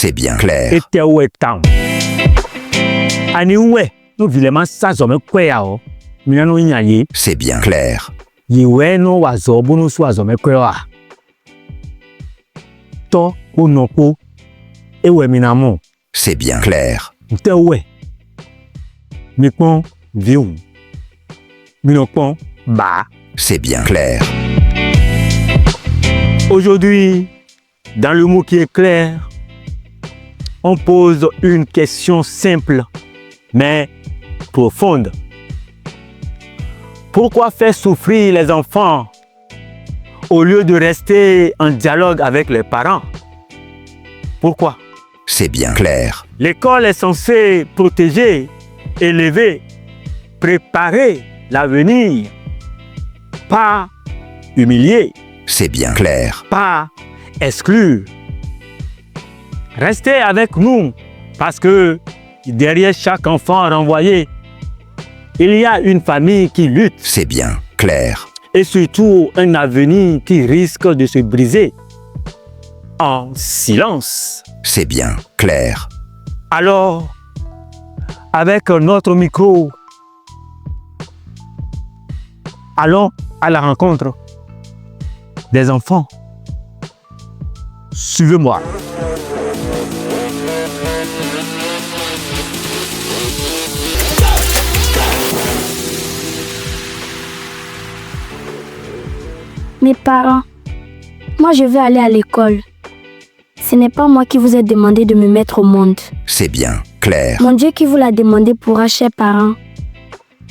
C'est bien clair. Et t'es où est temps? Ani ouais, nous vivons ça, ça me quoi? Nous y allons. C'est bien clair. Yiwe no wazo bunu su wazo me quoi? To unoko ewe minamo. C'est bien clair. T'es ouais. Mikon viu. Minopon ba. C'est bien clair. Aujourd'hui, dans le mot qui est clair, on pose une question simple, mais profonde. Pourquoi faire souffrir les enfants au lieu de rester en dialogue avec les parents? Pourquoi? C'est bien clair. L'école est censée protéger, élever, préparer l'avenir, pas humilier. C'est bien clair. Pas exclure. Restez avec nous parce que derrière chaque enfant renvoyé, il y a une famille qui lutte. C'est bien clair. Et surtout un avenir qui risque de se briser en silence. C'est bien clair. Alors, avec notre micro, allons à la rencontre des enfants. Suivez-moi. Mes parents, moi je vais aller à l'école. Ce n'est pas moi qui vous ai demandé de me mettre au monde. C'est bien clair. Mon Dieu qui vous l'a demandé pourra, chers parents.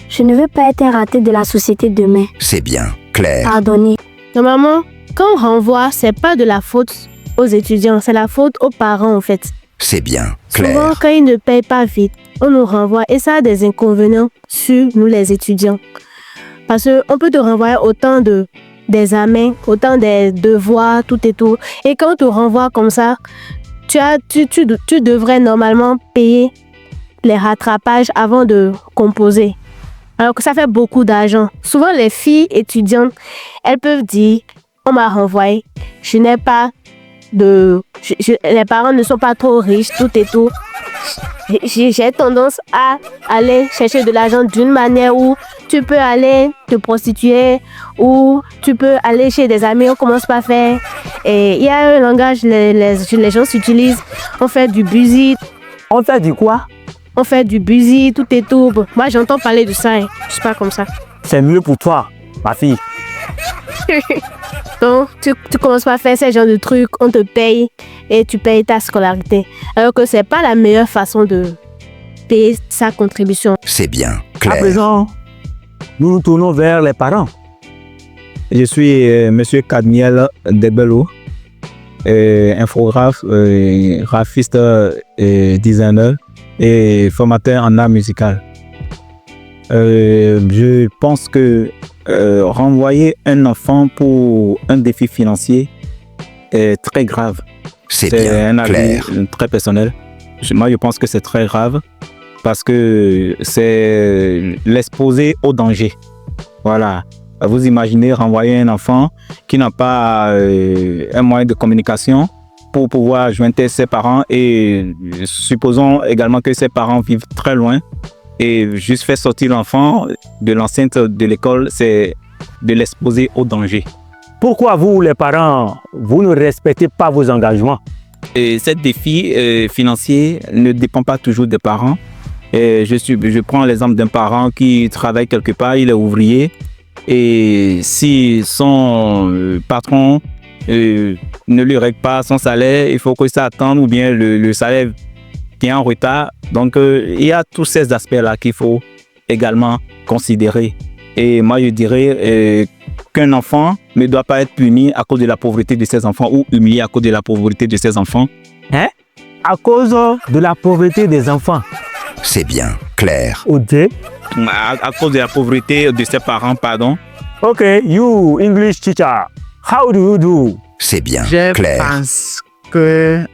Je ne veux pas être un raté de la société demain. C'est bien clair. Pardonnez. Normalement, quand on renvoie, c'est pas de la faute aux étudiants, c'est la faute aux parents en fait. C'est bien clair. Souvent, quand ils ne payent pas vite, on nous renvoie et ça a des inconvénients sur nous les étudiants. Parce qu'on peut te renvoyer autant d'examens, autant des devoirs, tout et tout. Et quand on te renvoie comme ça, tu devrais normalement payer les rattrapages avant de composer. Alors que ça fait beaucoup d'argent. Souvent, les filles étudiantes, elles peuvent dire, on m'a renvoyé, je n'ai pas de... les parents ne sont pas trop riches, tout et tout. J'ai tendance à aller chercher de l'argent d'une manière où tu peux aller te prostituer ou tu peux aller chez des amis, on commence par faire. Et il y a un langage, les gens s'utilisent, on fait du busy. On fait du quoi? On fait du busy, tout et tout. Bon, moi, j'entends parler de ça, hein. Je suis pas comme ça. C'est mieux pour toi, ma fille. Donc, tu commences par faire ce genre de trucs, on te paye et tu payes ta scolarité. Alors que c'est pas la meilleure façon de payer sa contribution. C'est bien À clair. présent, nous nous tournons vers les parents. Je suis Monsieur Cadmiel Debello, infographe, graphiste, designer et formateur en art musical. Je pense que renvoyer un enfant pour un défi financier est très grave. C'est bien un avis clair. très personnel. Moi, je pense que c'est très grave parce que c'est l'exposer au danger. Voilà. Vous imaginez renvoyer un enfant qui n'a pas un moyen de communication pour pouvoir joindre ses parents et supposons également que ses parents vivent très loin et juste faire sortir l'enfant de l'enceinte de l'école, c'est de l'exposer au danger. Pourquoi vous, les parents, vous ne respectez pas vos engagements? Et ce défi financier ne dépend pas toujours des parents. Et je prends l'exemple d'un parent qui travaille quelque part, il est ouvrier. Et si son patron ne lui règle pas son salaire, il faut que ça attende ou bien le salaire vient en retard. Donc, il y a tous ces aspects-là qu'il faut également considérer. Et moi, je dirais qu'un enfant ne doit pas être puni à cause de la pauvreté de ses enfants ou humilié à cause de la pauvreté de ses enfants. Hein? À cause de la pauvreté des enfants. C'est bien clair. Ok. À cause de la pauvreté de ses parents, pardon. Ok, you, English teacher, how do you do? C'est bien Je clair. pense que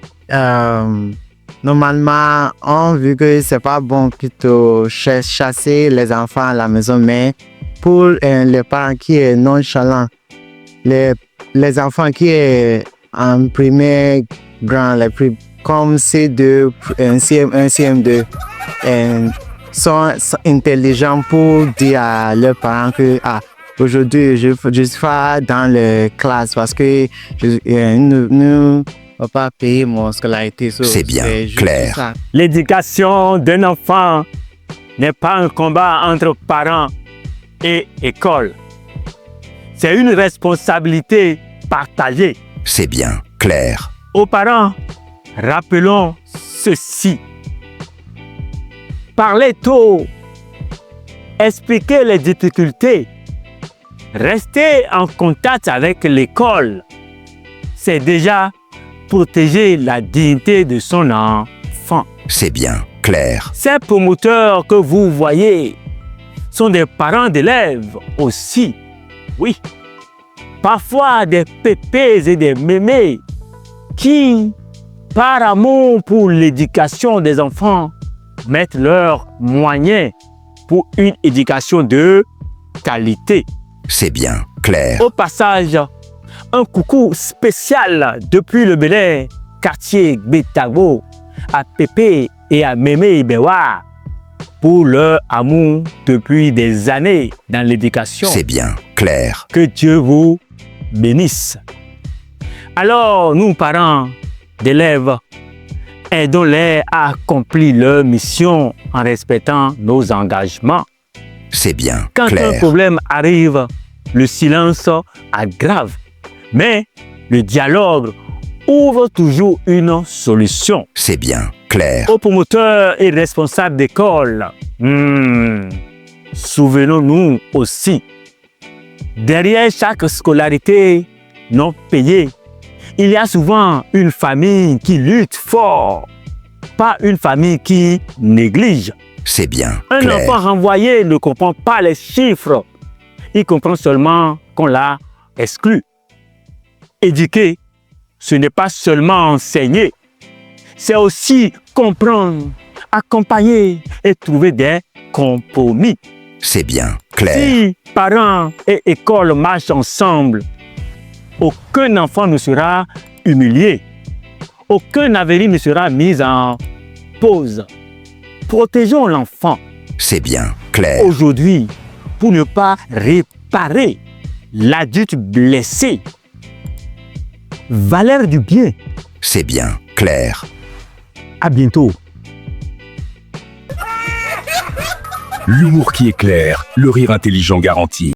normalement, on vu que c'est pas bon de chasser les enfants à la maison, mais pour les parents qui sont nonchalants, les enfants qui sont en premier grand, comme C2, CM1, CM2, sont intelligents pour dire à leurs parents que aujourd'hui je serai dans la classe parce que ne va pas payer mon scolarité. C'est bien clair. Ça. L'éducation d'un enfant n'est pas un combat entre parents et école. C'est une responsabilité partagée. C'est bien clair. Aux parents, rappelons ceci. Parlez tôt, expliquez les difficultés, restez en contact avec l'école. C'est déjà protéger la dignité de son enfant. C'est bien clair. Ces promoteurs que vous voyez sont des parents d'élèves aussi. Oui, parfois des pépés et des mémés qui, par amour pour l'éducation des enfants, mettent leurs moyens pour une éducation de qualité. C'est bien clair. Au passage, un coucou spécial depuis le Bénin, quartier Betabo, à Pépé et à Mémé Ibewa pour leur amour depuis des années dans l'éducation. C'est bien clair. Que Dieu vous bénisse. Alors, nous, parents d'élèves, aidons-les à accomplir leur mission en respectant nos engagements. C'est bien Quand clair. un problème arrive, le silence aggrave. Mais le dialogue ouvre toujours une solution. C'est bien clair. Aux promoteurs et responsables d'école, souvenons-nous aussi, derrière chaque scolarité non payée, il y a souvent une famille qui lutte fort, pas une famille qui néglige. C'est bien Un clair. enfant renvoyé ne comprend pas les chiffres, il comprend seulement qu'on l'a exclu. Éduquer, ce n'est pas seulement enseigner, c'est aussi comprendre, accompagner et trouver des compromis. C'est bien clair. Si parents et école marchent ensemble, aucun enfant ne sera humilié, aucun avenir ne sera mis en pause. Protégeons l'enfant C'est bien clair. aujourd'hui pour ne pas réparer l'adulte blessé. Valeur du bien. C'est bien clair. À bientôt. L'humour qui éclaire, le rire intelligent garanti.